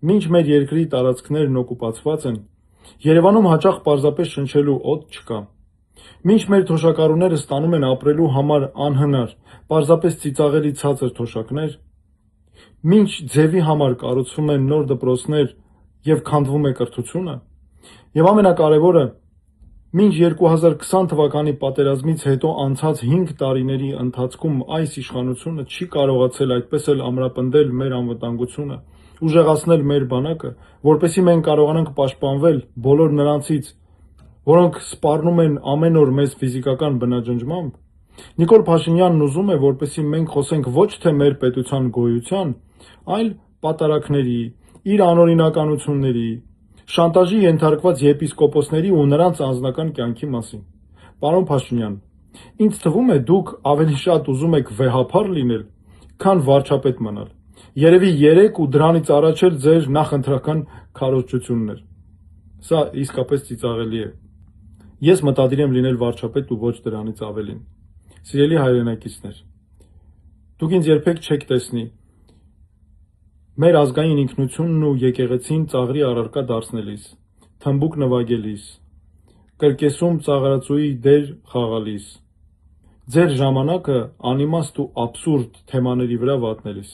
Մինչ մեր երկրի տարածքներն օկուպացված են, Երևանում հաճախ պարզապես շնչելու օդ չկա։ Մինչ մեր թոշակառուները ստանում են ապրելու համար անհնար, պարզապես ծիծաղելի ցածր թոշակներ, մինչ ձևի համար կառուցվում են նոր դպրոցներ և քանդվում է կրթությունը, և ամենակարևորը, մինչ 2020 թվականի պատերազմից հետո անցած 5 տարիների ընթացքում այս իշխանությունը չի կարողացել այդպես էլ ամրապնդել մեր անվտանգությունը, ուժեղացնել մեր բանակը, որպեսզի մենք կարողանանք պաշտպանվել բոլոր նրանցից, որոնք սպառնում են ամեն օր մեզ ֆիզիկական բնաջնջմամբ, Նիկոլ Փաշինյանն ուզում է, որպեսզի մենք խոսենք ոչ թե մեր պետության գոյության, այլ պատարագների, իր անօրինականությունների, շանտաժի ենթարկված եպիսկոպոսների ու նրանց անձնական կյանքի մասին։ Պարոն Փաշինյան, ինձ թվում է դուք ավելի շատ ուզում եք վեհափառ լինել, քան վարչապետ մնալ։ Երևի 3 ու դրանից առաջ էլ ձեր նախընտրական քարոզչությունն էր։ Սա իսկապես ծիծաղելի է։ Ես մտադիր եմ լինել վարչապետ ու ոչ դրանից ավելին։ Սիրելի հայրենակիցներ, դուք ինձ երբեք չեք տեսնի մեր ազգային ինքնությունն ու եկեղեցին ծաղրի առարկա դարձնելիս, թմբուկ նվագելիս, կրկեսում ծաղրածուի դեր խաղալիս, ձեր ժամանակը անիմաստ ու աբսուրդ թեմաների վրա վատնելիս։